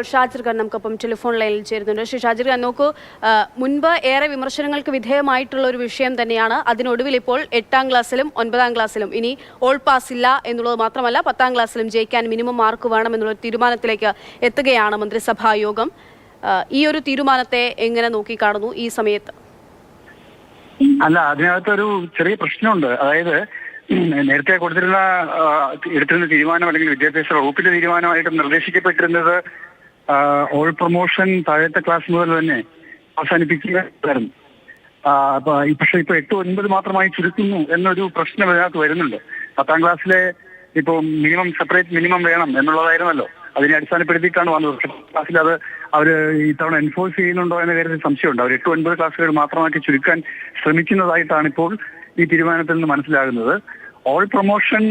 ഷാജിർ ഖാൻ നമുക്കൊപ്പം ടെലിഫോൺ ലൈനിൽ ചേരുന്നുണ്ട്. ശ്രീ ഷാജിർ ഖാൻ, നോക്കൂ, മുൻപ് ഏറെ വിമർശനങ്ങൾക്ക് വിധേയമായിട്ടുള്ള ഒരു വിഷയം തന്നെയാണ്. അതിനൊടുവിൽ ഇപ്പോൾ 8ാം ക്ലാസ്സിലും 9ാം ക്ലാസ്സിലും ഇനി ഓൾ പാസ് ഇല്ല എന്നുള്ളത് മാത്രമല്ല 10ാം ക്ലാസ്സിലും ജയിക്കാൻ മിനിമം മാർക്ക് വേണം എന്നുള്ള തീരുമാനത്തിലേക്ക് എത്തുകയാണ് മന്ത്രിസഭാ യോഗം. ഈ ഒരു തീരുമാനത്തെ എങ്ങനെ നോക്കിക്കാണുന്നു ഈ സമയത്ത്? അല്ല, അതിനകത്തൊരു ചെറിയ പ്രശ്നമുണ്ട്. അതായത് നേരത്തെ എടുത്തിരുന്ന തീരുമാനം അല്ലെങ്കിൽ വിദ്യാഭ്യാസ വകുപ്പിന്റെ തീരുമാനമായിട്ട് നിർദ്ദേശിക്കപ്പെട്ടിരുന്നത് ഓൾ പ്രൊമോഷൻ താഴത്തെ ക്ലാസ് മുതൽ തന്നെ അവസാനിപ്പിക്കുകയായിരുന്നു. പക്ഷെ ഇപ്പൊ 8, 9 മാത്രമായി ചുരുക്കുന്നു എന്നൊരു പ്രശ്നം ഇതിനകത്ത് വരുന്നുണ്ട്. 10ാം ക്ലാസ്സിലെ ഇപ്പൊ സെപ്പറേറ്റ് മിനിമം വേണം എന്നുള്ളതായിരുന്നല്ലോ. അതിനെ അടിസ്ഥാനപ്പെടുത്തിയിട്ടാണ് വന്നത്. പക്ഷെ ക്ലാസ്സിൽ അത് അവര് ഇത്തവണ എൻഫോഴ്സ് ചെയ്യുന്നുണ്ടോ എന്ന കാര്യത്തിൽ സംശയമുണ്ട്. അവർ 8, 9 ക്ലാസ്സുകൾ മാത്രമാക്കി ചുരുക്കാൻ ശ്രമിക്കുന്നതായിട്ടാണ് ഇപ്പോൾ ഈ തീരുമാനത്തിൽ നിന്ന് മനസ്സിലാകുന്നത്. ഓൾ പ്രൊമോഷൻ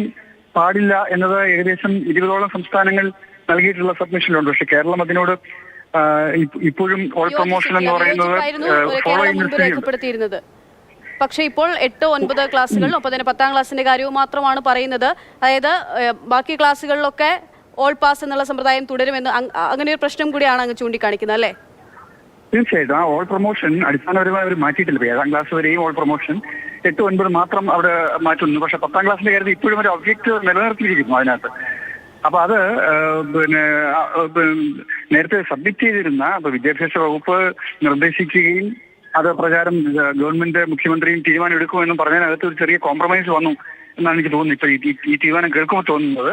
പാടില്ല എന്നത് ഏകദേശം 20ഓളം സംസ്ഥാനങ്ങൾ നൽകിയിട്ടുള്ള സബ്മിഷനിലുണ്ട്. പക്ഷെ കേരളം അതിനോട് ഇപ്പോഴും ഓൾ പ്രൊമോഷൻ എന്ന് പറയുന്നത് ഫോളോ ചെയ്യുന്നത്. പക്ഷെ ഇപ്പോൾ 8, 9 ക്ലാസ്സുകളിലും ഒപ്പം തന്നെ 10ാം ക്ലാസ്സിന്റെ കാര്യവും മാത്രമാണ് പറയുന്നത്. അതായത് ബാക്കി ക്ലാസ്സുകളിലൊക്കെ ഓൾ പാസ് എന്നുള്ള സമ്പ്രദായം തുടരുമെന്ന് അങ്ങനെ ഒരു പ്രശ്നം കൂടിയാണ് അങ്ങ് ചൂണ്ടിക്കാണിക്കുന്നത്, അല്ലേ? തീർച്ചയായിട്ടും ആ ഓൾ പ്രൊമോഷൻ അടിസ്ഥാനപരമായി അവർ മാറ്റിയിട്ടില്ല. 7ാം ക്ലാസ് വരെയും ഓൾ പ്രൊമോഷൻ 8, 9 മാത്രം അവിടെ മാറ്റുന്നു. പക്ഷെ 10ാം ക്ലാസ്സിന്റെ കാര്യത്തിൽ ഇപ്പോഴും ഒരു ഒബ്ജക്റ്റ് നിലനിർത്തിയിരിക്കുന്നു അതിനകത്ത്. അപ്പൊ അത് നേരത്തെ സബ്മിറ്റ് ചെയ്തിരുന്ന വിദ്യാഭ്യാസ വകുപ്പ് നിർദ്ദേശിക്കുകയും അത് പ്രകാരം ഗവൺമെന്റ് മുഖ്യമന്ത്രിയും തീരുമാനം എടുക്കുമെന്നും പറഞ്ഞതിനകത്ത് ഒരു ചെറിയ കോംപ്രമൈസ് വന്നു എന്നാണ് എനിക്ക് തോന്നുന്നത്. ഇപ്പൊ ഈ തീരുമാനം കേൾക്കുമ്പോൾ തോന്നുന്നത്,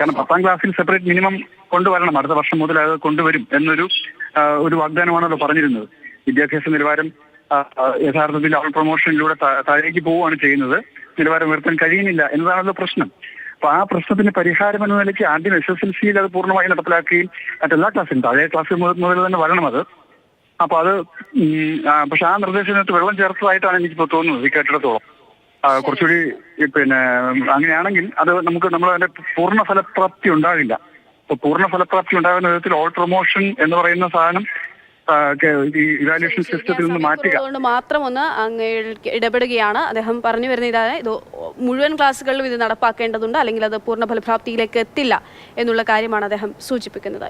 കാരണം 10ാം ക്ലാസ്സിൽ സെപ്പറേറ്റ് മിനിമം കൊണ്ടുവരണം, അടുത്ത വർഷം മുതൽ അത് കൊണ്ടുവരും എന്നൊരു വാഗ്ദാനമാണല്ലോ പറഞ്ഞിരുന്നത്. വിദ്യാഭ്യാസ നിലവാരം യഥാർത്ഥത്തിൽ ഓൾ പ്രൊമോഷനിലൂടെ താഴേക്ക് പോവുകയാണ് ചെയ്യുന്നത്. നിലവാരം ഉയർത്താൻ കഴിയുന്നില്ല എന്നതാണല്ലോ പ്രശ്നം. അപ്പൊ ആ പ്രശ്നത്തിന് പരിഹാരം എന്ന നിലയ്ക്ക് ആദ്യം SSLCയിൽ അത് പൂർണ്ണമായി നടപ്പിലാക്കുകയും മറ്റെല്ലാ ക്ലാസ്സിലും താഴെ ക്ലാസ് മുതൽ തന്നെ വരണം അത്. അപ്പൊ അത് പക്ഷെ ആ നിർദ്ദേശത്തിനകത്ത് വെള്ളം ചേർത്തതായിട്ടാണ് എനിക്കിപ്പോ തോന്നുന്നത് ഈ കേട്ടിടത്തോളം. കുറച്ചുകൂടി അങ്ങനെയാണെങ്കിൽ അത് നമ്മളതിന്റെ പൂർണ്ണ ഫലപ്രാപ്തി ഉണ്ടാകില്ല. അപ്പൊ പൂർണ്ണ ഫലപ്രാപ്തി ഉണ്ടാകുന്ന വിധത്തിൽ ഓൾ പ്രൊമോഷൻ എന്ന് പറയുന്ന സാധനം ഈ ഇവാലുവേഷൻ സിസ്റ്റത്തിൽ നിന്ന് മാറ്റുക മാത്രം ഒന്ന് ഇടപെടുകയാണ്. അദ്ദേഹം പറഞ്ഞു വരുന്ന ഇതാണ്, ഇത് മുഴുവൻ ക്ലാസ്സുകളിലും ഇത് നടപ്പാക്കേണ്ടതുണ്ട്, അല്ലെങ്കിൽ അത് പൂർണ്ണ ഫലപ്രാപ്തിയിലേക്ക് എത്തില്ല എന്നുള്ള കാര്യമാണ് അദ്ദേഹം സൂചിപ്പിക്കുന്നത്.